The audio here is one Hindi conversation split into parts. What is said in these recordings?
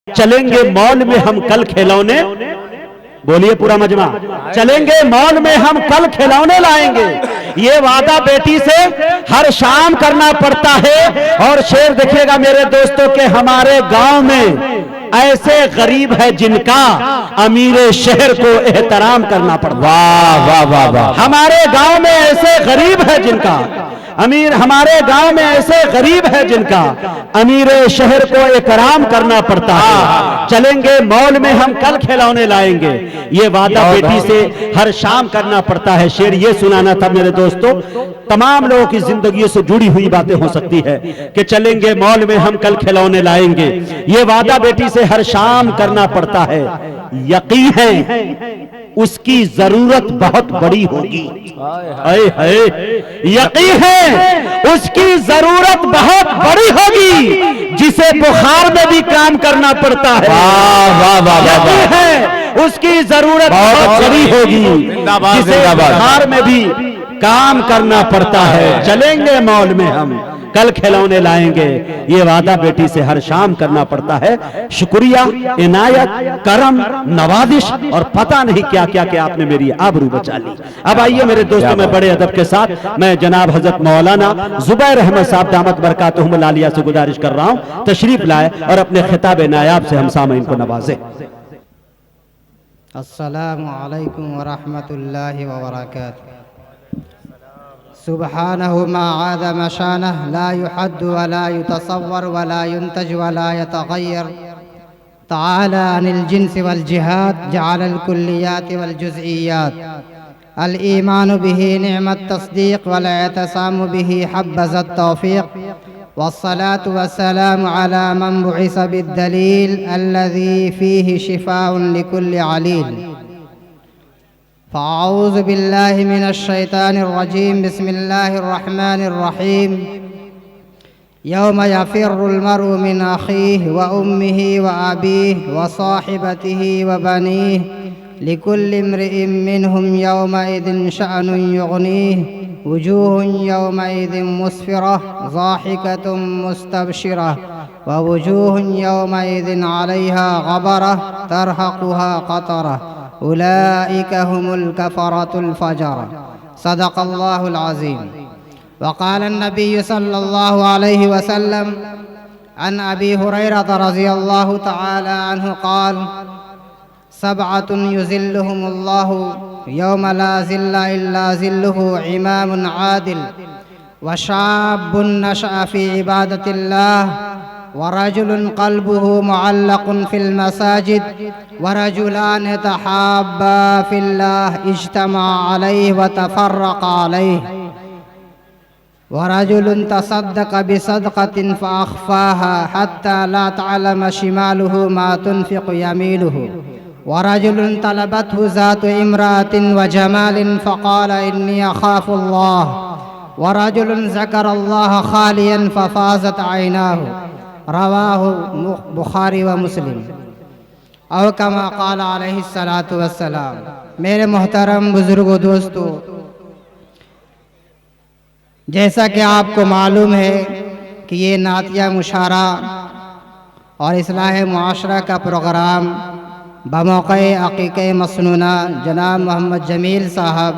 चलेंगे मॉल में हम कल खिलौने, बोलिए पूरा मजमा, चलेंगे मॉल में हम कल खिलौने लाएंगे। ये वादा बेटी से हर शाम करना पड़ता है। और शेर देखिएगा मेरे दोस्तों के हमारे गांव में ऐसे गरीब है जिनका अमीर शहर को एहतराम करना पड़ता। वाह वाह वाह वाह। हमारे गांव में ऐसे गरीब है जिनका अमीर, हमारे गांव में ऐसे गरीब है जिनका अमीर शहर को इकराम करना पड़ता है। चलेंगे मॉल में हम कल खिलौने लाएंगे, ये वादा बेटी से हर शाम करना पड़ता है। शेर ये सुनाना था मेरे दोस्तों। तमाम लोगों की जिंदगी से जुड़ी हुई बातें हो सकती है कि चलेंगे मॉल में हम कल खिलौने लाएंगे, ये वादा बेटी से हर शाम करना पड़ता है। यकीन है उसकी जरूरत बहुत बड़ी होगी। यकीन है उसकी जरूरत बहुत बड़ी होगी, जिसे बुखार में भी काम करना पड़ता है। यकीन है उसकी जरूरत बहुत बड़ी होगी, जिसे बुखार में भी काम करना पड़ता है। चलेंगे मॉल में हम कल खिलौने लाएंगे, ये वादा बेटी से हर शाम करना पड़ता है। शुक्रिया, इनायत, करम, नवाजिश और पता नहीं क्या क्या क्या आपने मेरी आबरू बचा ली। अब आइए मेरे दोस्तों, मैं बड़े अदब के साथ मैं जनाब हजरत मौलाना जुबैर अहमद साहब दामत बरकातुहुमुल आलिया से गुजारिश कर रहा हूं तशरीफ लाए और अपने खिताब नायाब से हम सामईन को नवाजे। अस्सलामु अलैकुम व रहमतुल्लाहि व बरकातुहू। सुब्हानहु मा आज़म शानहु ला युहद्दु व ला युतसव्वर व ला युंतज व ला यतग़य्यर। तआला अनिल जिन्स वल जिहाद जअलल कुल्लियात वल जुज़इयात। अल ईमान बिही निअमत तस्दीक़ वल इतिसाम बिही हब्बज़त तौफ़ीक़। वस्सलातु वस्सलामु अला मन बुइस बिद्दलील अल्लज़ी फ़ीहि शिफ़ाउन लिकुल्लि अलील। फ़अऊज़ु बिल्लाहि मिनश शैतानिर रजीम। बिस्मिल्लाहिर रहमानिर रहीम। यौम यफ़िर्रुल मर्उ मिन अख़ीहि व उम्मिहि व अबीहि व साहिबतिहि व बनीहि लिकुल्लि इम्रिइन मिनहुम यौमइज़िन शअनुन युग़नीहि। वुजूहुन यौमइज़िन मुस्फ़िरह ज़ाहिकतुन मुस्तबशिरह व वुजूहुन यौमइज़िन अलैहा ग़बरह तरहक़ुहा क़तरह। उलाइका हुमुल कफ़रतुल फ़जर। सदक़ल्लाहुल अज़ीम। वक़ाल नबी सल्लल्लाहु अलैहि वसल्लम अन अबी हुरैरा रज़ियल्लाहु तआला अन्हु क़ाल सबअतुन युज़िल्लुहुमुल्लाहु यौम ला ज़िल्ला इल्ला ज़िल्लुहु इमामुन आदिल व शाब्बुन नशअ फ़ी इबादतिल्लाह व रजुलुन क़ल्बुहु मुअल्लक़ुन फ़िल मसाजिद व रजुलान तहाब्बा फ़िल्लाह इज्तमा अलैहि व तफ़र्रक़ा अलैहि व रजुलुन तसद्दक़ बिसदक़तिन फ़अख़फ़ाहा हत्ता ला तअलम शिमालुहु मा तुनफ़िक़ु यमीनुहु व रजुलुन तलबतहु ज़ातु इम्राअतिन व जमालिन फ़क़ाल इन्नी अख़ाफ़ुल्लाह व रजुलुन ज़करल्लाह ख़ालियन फ़फ़ाज़त ऐनाहु। रवाहु बुखारी व मुस्लिम। और कमा क़ाल अलैहिस्सलातु वस्सलाम। मेरे मोहतरम बुज़ुर्गों, दोस्तों, जैसा कि आपको मालूम है कि ये नातिया मुशारा और इस्लाह मुआशरा का प्रोग्राम बमौक़े अक़ीक़े मसनूना जनाब मोहम्मद जमील साहब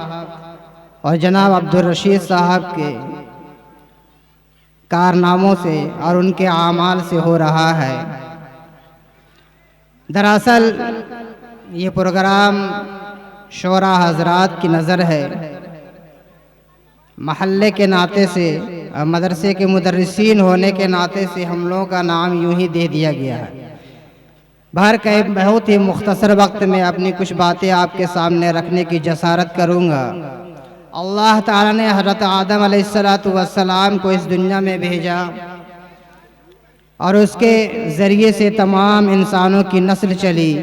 और जनाब अब्दुल रशीद साहब के कारनामों से और उनके आमाल से हो रहा है। दरअसल ये प्रोग्राम शोरा हजरात की नज़र है। महल्ले के नाते से और मदरसे के मुदर्रिसीन होने के नाते से हम लोगों का नाम यूं ही दे दिया गया है। बाहर के बहुत ही मुख्तसर वक्त में अपनी कुछ बातें आपके सामने रखने की जसारत करूँगा। अल्लाह ताला ने हज़रत आदम अलैहिस्सलातु वस्सलाम को इस दुनिया में भेजा और उसके ज़रिए से तमाम इंसानों की नस्ल चली।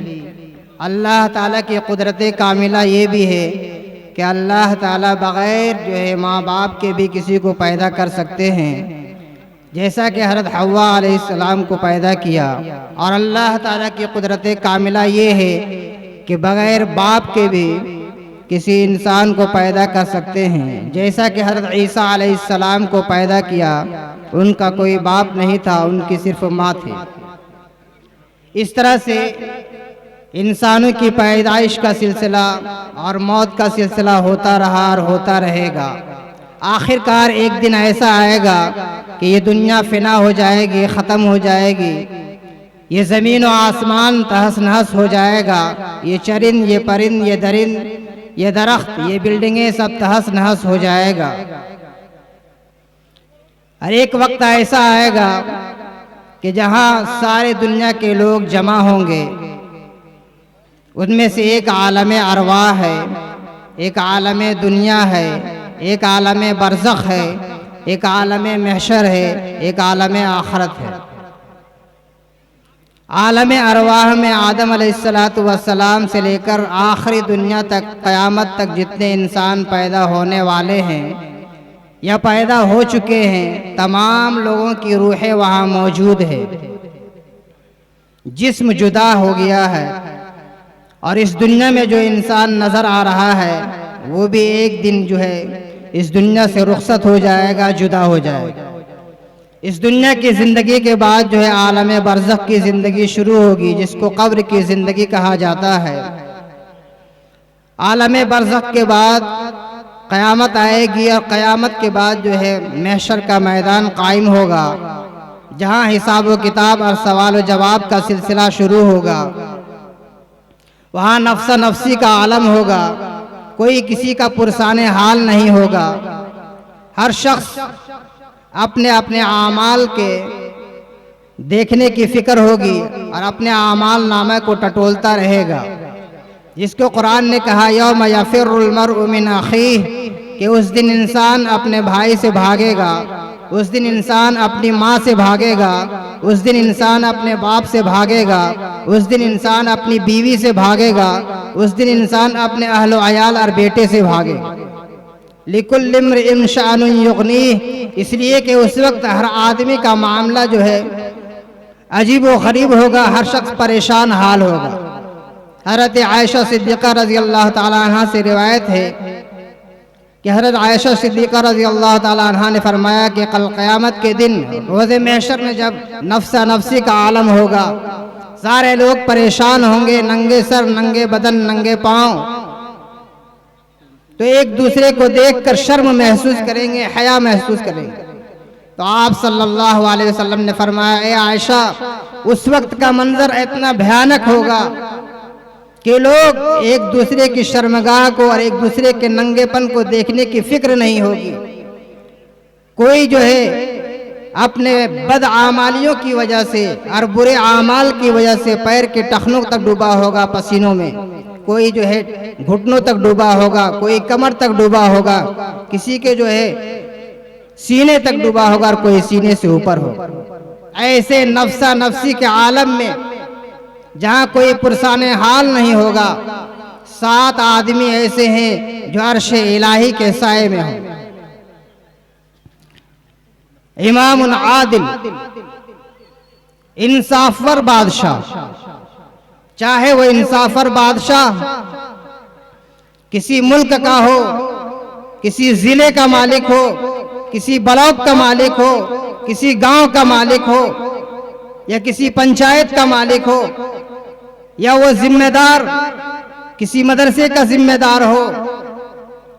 अल्लाह ताला की कुदरत कामिला ये भी है कि अल्लाह ताला बग़ैर जो है माँ बाप के भी किसी को पैदा कर सकते हैं, जैसा कि हज़रत हव्वा अलैहिस्सलाम को पैदा किया। और अल्लाह ताला की कुदरत कामिला ये है कि बग़ैर बाप के भी किसी इंसान को पैदा कर सकते हैं, जैसा कि हज़रत ईसा अलैहिस्सलाम को पैदा किया। उनका कोई बाप नहीं था, उनकी सिर्फ माँ थी। इस तरह से इंसानों की पैदाइश का सिलसिला और मौत का सिलसिला होता रहा और होता रहेगा। आखिरकार एक दिन ऐसा आएगा कि ये दुनिया फिना हो जाएगी, ख़त्म हो जाएगी, ये ज़मीन और आसमान तहस नहस हो जाएगा, ये चरिंद, ये परिंद, ये दरिंद, ये दरख्त, ये बिल्डिंगें सब तहस नहस हो जाएगा। और एक वक्त ऐसा आएगा कि जहाँ सारे दुनिया के लोग जमा होंगे, उनमें से एक आलम अरवाह है, एक आलम दुनिया है, एक आलम बरज़ख है, एक आलम महशर है, एक आलम आखरत है। आलम अरवाह में आदम अलैहिस्सलातु वस्सलाम से लेकर आखिरी दुनिया तक, क़यामत तक जितने इंसान पैदा होने वाले हैं या पैदा हो चुके हैं, तमाम लोगों की रूहें वहाँ मौजूद है। जिस्म जुदा हो गया है और इस दुनिया में जो इंसान नज़र आ रहा है वो भी एक दिन जो है इस दुनिया से रुखसत हो जाएगा, जुदा हो जाएगा। इस दुनिया की ज़िंदगी के बाद जो है आलम बरज़ख की ज़िंदगी शुरू होगी, जिसको कब्र की ज़िंदगी कहा जाता है। आलम बरज़ख के बाद क़यामत आएगी और क़यामत के बाद जो है महशर का मैदान कायम होगा, जहाँ हिसाब व किताब और सवाल व जवाब का सिलसिला शुरू होगा। वहाँ नफ्सा नफ्सी का आलम होगा, कोई किसी का पुरसाने हाल नहीं होगा। हर शख्स अपने अपने आमाल के देखने की फिक्र होगी और अपने आमाल नामे को टटोलता रहेगा, जिसको कुरान ने कहा यौम यफ़िर्रुल मर्उ मिन अख़ीह, कि उस दिन इंसान अपने भाई से भागेगा, उस दिन इंसान अपनी माँ से भागेगा, उस दिन इंसान अपने बाप से भागेगा, उस दिन इंसान अपनी बीवी से भागेगा, उस दिन इंसान अपने अहलो अयाल और बेटे से भागेगा। लिकुल्लि इम्रिइन शानुन युग़नीह, इसलिए कि उस वक्त हर आदमी का मामला जो है अजीब व गरीब होगा, हर शख्स परेशान हाल होगा। हज़रत आयशा सिद्दीक़ा रज़ी अल्लाह ताला अन्हा से रिवायत है कि हज़रत आयशा सिद्दीक़ा रज़ी अल्लाह ताला अन्हा ने फरमाया कि कल क़यामत के दिन रोज़े महशर में जब नफ्सा नफ्सी का आलम होगा, सारे लोग परेशान होंगे, नंगे सर, नंगे बदन, नंगे पाँव, तो एक दूसरे को देखकर शर्म महसूस करेंगे, हया महसूस करेंगे। तो आप सल्लल्लाहु अलैहि वसल्लम ने फरमाया, ए आयशा, उस वक्त का मंजर इतना भयानक होगा कि लोग एक दूसरे की शर्मगाह को और एक दूसरे के नंगेपन को देखने की फिक्र नहीं होगी। कोई जो है अपने बद आमालियों की वजह से और बुरे आमाल की वजह से पैर के टखनों तक डूबा होगा पसीनों में, कोई जो है घुटनों तक डूबा होगा, कोई कमर तक डूबा होगा, किसी के जो है सीने तक डूबा होगा और कोई सीने से ऊपर होगा। ऐसे नफ्सा नफ्सी के आलम में जहाँ कोई पुरसाने हाल नहीं होगा, 7 आदमी ऐसे हैं जो अर्श इलाही के साए में हों। इमामुन आदिल, इंसाफवर बादशाह, चाहे वो इंसाफवर बादशाह किसी मुल्क का हो, किसी जिले का मालिक हो, किसी ब्लॉक का मालिक हो, किसी गांव का मालिक हो, या किसी पंचायत का मालिक हो, या वो जिम्मेदार किसी मदरसे का जिम्मेदार हो,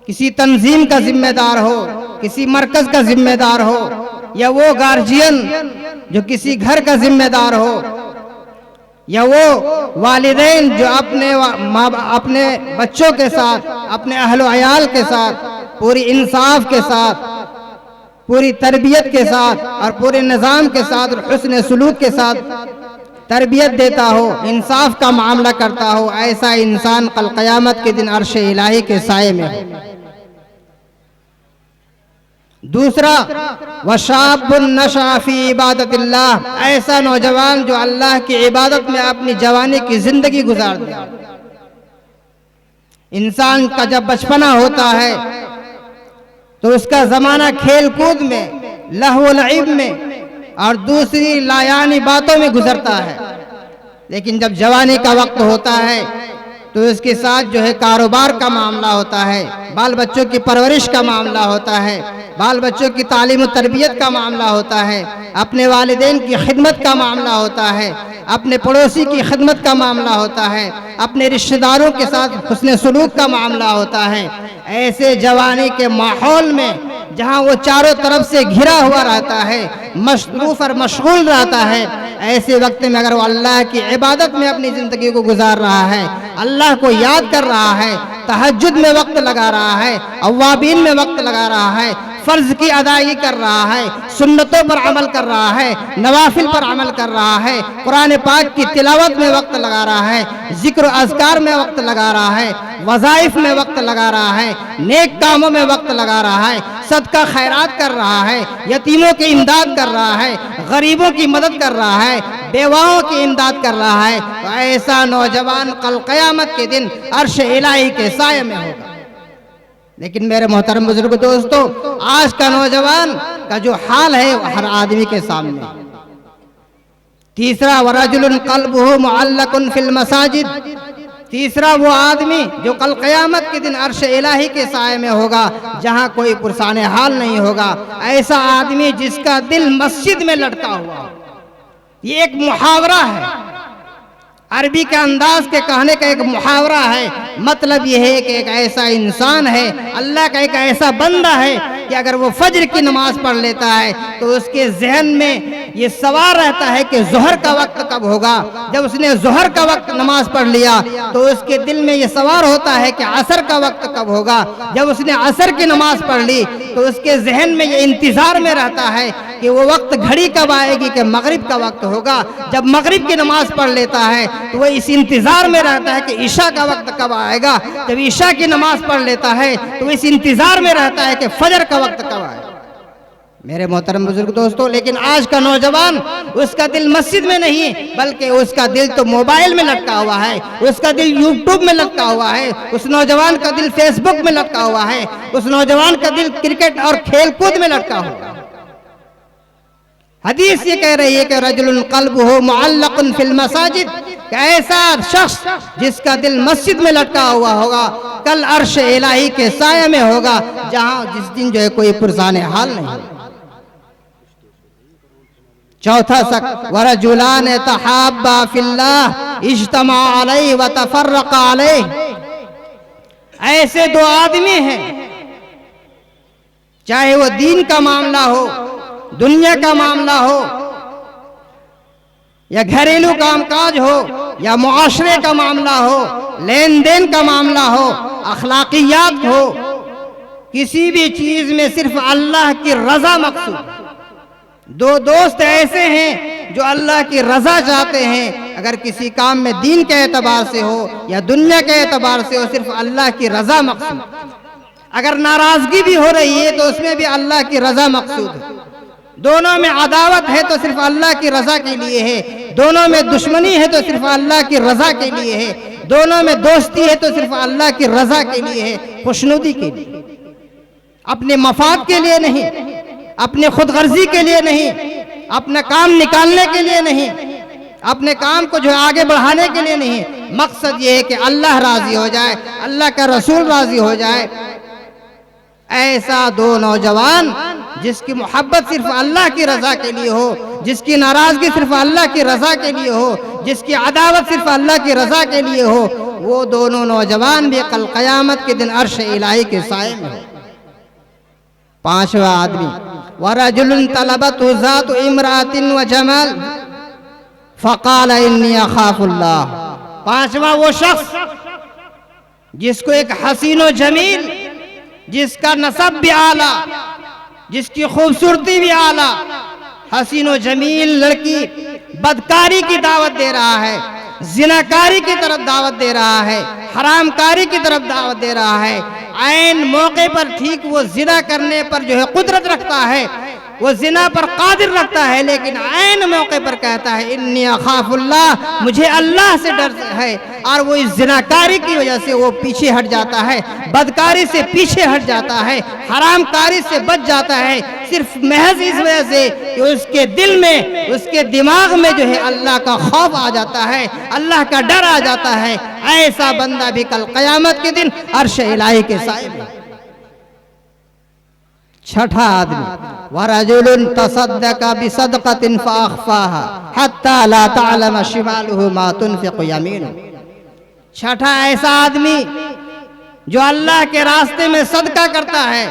किसी तंजीम का जिम्मेदार हो, किसी मरकज का जिम्मेदार हो, या वो गार्जियन जो किसी घर का जिम्मेदार हो, या वो वालिदैन जो अपने बच्चों के साथ, अपने अहलो अयाल के साथ पूरी इंसाफ के साथ, पूरी तरबियत के साथ और पूरे निज़ाम के साथ और हुस्न सलूक के साथ तरबियत देता हो, इंसाफ का मामला करता हो, ऐसा इंसान कल क़यामत के दिन अर्श इलाही के साए में हो। दूसरा, वशाबुन नशा फी इबादतिल्लाह, ऐसा नौजवान जो अल्लाह की इबादत में अपनी जवानी की जिंदगी गुजार दे। इंसान का जब बचपना होता है तो उसका जमाना खेल कूद में, लहव लईब में और दूसरी लायानी बातों में गुजरता है, लेकिन जब जवानी का वक्त होता है तो इसके साथ जो है कारोबार का मामला होता है, बाल बच्चों की परवरिश का मामला होता है, बाल बच्चों की तालीम और तरबियत का मामला होता है, अपने वालिदैन की खिदमत का मामला होता है, अपने पड़ोसी की खिदमत का मामला होता है, अपने रिश्तेदारों के साथ हुस्न सलूक का मामला होता है। ऐसे जवानी के माहौल में जहाँ वो चारों तरफ से घिरा हुआ रहता है, मशरूफ और मशगूल रहता है, ऐसे वक्त में अगर वो अल्लाह की इबादत में अपनी ज़िंदगी को गुजार रहा है, अल्लाह को याद कर रहा है, तहज्जुद में वक्त लगा रहा है, अव्वाबीन में वक्त लगा रहा है, फ़र्ज की अदायगी कर रहा है, सुन्नतों पर अमल कर रहा है, नवाफिल पर अमल कर रहा है, कुरान पाक की तिलावत में वक्त लगा रहा है, जिक्र अज़कार में वक्त लगा रहा है, वज़ाइफ में वक्त लगा रहा है, नेक कामों में वक्त लगा रहा है, सदका खैरात कर रहा है, यतीमों की इमदाद कर रहा है, गरीबों की मदद कर रहा है, बेवाओं की इमदाद कर रहा है, तो ऐसा नौजवान कल क़यामत के दिन अर्श इलाही के साये में होगा। लेकिन मेरे मोहतरम बुजुर्ग दोस्तों, आज का नौजवान का जो हाल है वो हर आदमी के सामने। तीसरा, वरजुलुन क़ल्बुहु मुअल्लकुन फिल मसाजिद, तीसरा वो आदमी जो कल क़यामत के दिन अर्श इलाही के साये में होगा, जहाँ कोई पुरसाने हाल नहीं होगा। ऐसा आदमी जिसका दिल मस्जिद में लटका हुआ। ये एक मुहावरा है, अरबी के अंदाज के कहने का एक मुहावरा है। मतलब यह है कि एक ऐसा इंसान है, अल्लाह का एक ऐसा बंदा है कि अगर वो फज्र की नमाज पढ़ लेता है तो उसके जहन में ये सवाल रहता है कि ज़ोहर का वक्त कब होगा। जब उसने ज़ोहर का वक्त नमाज पढ़ लिया तो उसके दिल में ये सवाल होता है कि असर का वक्त कब होगा। जब उसने असर की नमाज पढ़ ली तो उसके जहन में ये इंतज़ार में रहता है कि वो वक्त घड़ी कब आएगी कि मगरिब का वक्त होगा। जब मगरिब की नमाज पढ़ लेता है तो वो इस इंतज़ार में रहता है कि ईशा का वक्त कब आएगा। जब ईशा की नमाज पढ़ लेता है तो इस इंतज़ार में रहता है कि फजर का वक्त कब आएगा। मेरे मोहतरम बुजुर्ग दोस्तों, लेकिन आज का नौजवान, उसका दिल मस्जिद में नहीं बल्कि उसका दिल तो मोबाइल में लटका हुआ है, उसका दिल यूट्यूब में लटका हुआ है, उस नौजवान का दिल फेसबुक में लटका हुआ है, उस नौजवान का दिल क्रिकेट और खेल कूद में लटका हुआ है। हदीस ये कह रही है कि रजुलुन क़ल्बुहु मुअल्लकुन फिल मसाजिद, ऐसा शख्स जिसका दिल मस्जिद में लटका हुआ होगा, कल अर्श इलाही के साये में होगा, जहां जिस दिन जो है कोई पुरसाने हाल नहीं। चौथा शख्स, वरजुलान तहाब्बा फिल्लाह इज्तमा अलैहि व तफर्रक़ा अलैहि, ऐसे दो आदमी हैं, चाहे वो दीन का मामला हो, दुनिया का मामला हो, या घरेलू कामकाज हो, या मुआशरे का मामला हो, लेन देन का मामला हो, अखलाकियात हो, किसी भी चीज में सिर्फ अल्लाह की रजा मकसूद। दो दोस्त ऐसे हैं जो अल्लाह की रजा चाहते हैं। अगर किसी काम में दीन के एतबार से हो या दुनिया के एतबार से हो, सिर्फ अल्लाह की रजा मकसूद। अगर नाराजगी भी हो रही है तो उसमें भी अल्लाह की रजा मकसूद है। दोनों में अदावत है तो सिर्फ अल्लाह की रजा के लिए है, दोनों में दुश्मनी है तो सिर्फ अल्लाह की रजा के लिए है, दोनों में दोस्ती है तो सिर्फ अल्लाह की रजा के लिए है, खुशनुदी के लिए, अपने मफाद के लिए नहीं, अपने खुदगर्जी के लिए नहीं, अपना काम निकालने के लिए नहीं, अपने काम को जो आगे बढ़ाने के लिए नहीं। मकसद ये है कि अल्लाह राजी हो जाए, अल्लाह का रसूल राजी हो जाए। ऐसा दो नौजवान जिसकी मोहब्बत सिर्फ अल्लाह की रजा के लिए हो, जिसकी नाराजगी सिर्फ अल्लाह की रजा के लिए हो, जिसकी अदावत सिर्फ अल्लाह की रजा के लिए हो, वो दोनों नौजवान भी कल क़यामत के दिन अर्श इलाही के साये में हो। पांचवा आदमी, वरजुलुन तलबतहु ज़ातु इम्रातिन व जमाल फ़क़ाल इन्नी अख़ाफ़ुल्लाह, पांचवा वो शख्स जिसको एक हसीनो जमील, जिसका नसब भी आला, जिसकी खूबसूरती भी आला, हसीनो जमील लड़की बदकारी की दावत दे रहा है, जिनाकारी की तरफ दावत दे रहा है, हरामकारी की तरफ दावत दे रहा है। ऐन मौके पर ठीक वो जिना करने पर जो है कुदरत रखता है, वो जिना पर कादिर रखता है, लेकिन ऐन मौके पर कहता है इन्नी अख़ाफ़ुल्लाह, मुझे अल्लाह से डर है। और वो इस जिनाकारी की वजह से वो पीछे हट जाता है, बदकारी से पीछे हट जाता है, हरामकारी से बच जाता है, सिर्फ महज इस वजह से कि उसके दिल में, उसके दिमाग में जो है अल्लाह का खौफ आ जाता है, अल्लाह का डर आ जाता है। ऐसा बंदा भी कल क़यामत के दिन अर्श इलाही के साये में। छठा आदमी, वरजुलुन तसद्दक़ बिसदक़तिन फ़अख़फ़ाहा हत्ता ला तअलम शिमालुहु मा तुनफ़िक़ु यमीनुहु। छठा ऐसा आदमी जो अल्लाह के रास्ते में सदका करता है,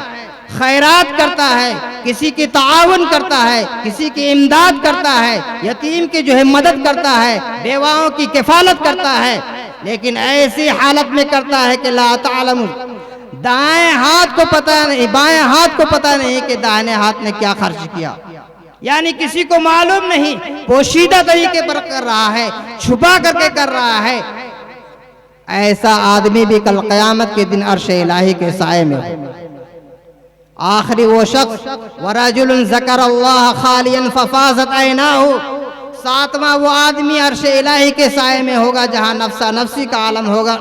खैरात करता है, किसी की ताआवुन करता है, किसी की इमदाद करता है, यतीम की जो है मदद करता है, बेवाओं की किफालत करता है, लेकिन ऐसी हालत में करता है कि ला तालम, दाएं हाथ को पता नहीं, बाएं हाथ को पता नहीं कि दाहिने हाथ ने क्या खर्च किया, यानी किसी को मालूम नहीं, पोशीदा तरीके पर कर रहा है, छुपा करके कर रहा है। ऐसा आदमी भी कल क़यामत के दिन अर्श इलाही के साए में हो। आखिरी वो शख्स, वरजुलुन ज़करल्लाह खालियन फ़फ़ाज़त ऐनाहु, सातवां वो आदमी अर्श इलाही के साए में होगा जहां नफ्सा नफ्सी का आलम होगा।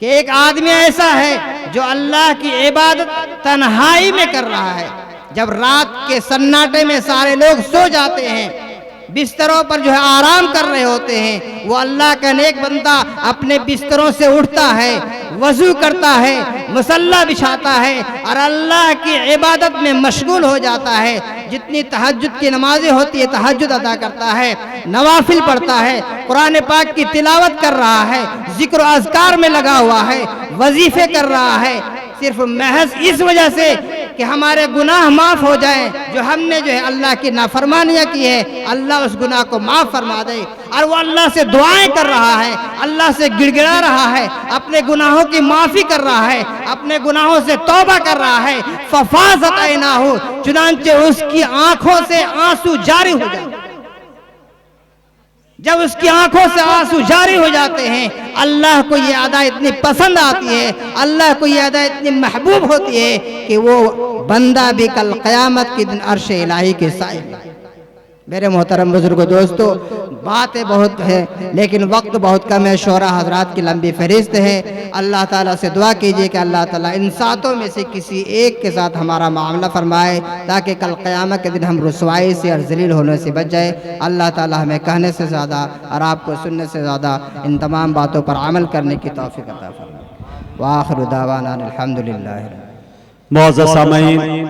कि एक आदमी ऐसा है जो अल्लाह की इबादत तन्हाई में कर रहा है, जब रात के सन्नाटे में सारे लोग सो जाते हैं, बिस्तरों पर जो है आराम कर रहे होते हैं, वो अल्लाह का नेक बंदा अपने बिस्तरों से उठता है, वजू करता है, मुसल्ला बिछाता है और अल्लाह की इबादत में मशगूल हो जाता है। जितनी तहज्जुद की नमाजें होती है तहज्जुद अदा करता है, नवाफिल पढ़ता है, कुरान पाक की तिलावत कर रहा है, जिक्र अज़कार में लगा हुआ है, वजीफे कर रहा है, सिर्फ महज इस वजह से कि हमारे गुनाह माफ हो जाएं, जो हमने जो है अल्लाह की नाफरमानियां की है, अल्लाह उस गुनाह को माफ फरमा दे। और वो अल्लाह से दुआएं कर रहा है, अल्लाह से गिड़गिड़ा रहा है, अपने गुनाहों की माफी कर रहा है, अपने गुनाहों से तौबा कर रहा है। फ़फ़ाज़त ऐनाहु, चुनांचे उसकी आंखों से आंसू जारी हो जाए। जब उसकी आंखों से आंसू जारी हो जाते हैं, अल्लाह को ये अदा इतनी पसंद आती है, अल्लाह को ये अदा इतनी महबूब होती है कि वो बंदा भी कल क़यामत के दिन अर्श इलाही के साए में। मेरे मोहतरम बुजुर्गों, दोस्तों, बातें बहुत है लेकिन वक्त बहुत कम है, शोरा हजरात की लंबी फहरिस्त है। अल्लाह ताला से दुआ कीजिए कि अल्लाह ताला इन सातों में से किसी एक के साथ हमारा मामला फरमाए, ताकि कल क़यामत के दिन हम रुसवाई से और जलील होने से बच जाए। अल्लाह ताला हमें कहने से ज़्यादा और आपको सुनने से ज़्यादा इन तमाम बातों पर अमल करने की तौफीक अता फरमाए। व आखिरु दावाना अनिल हम्दुलिल्लाहि। मौज़ूद सामईन,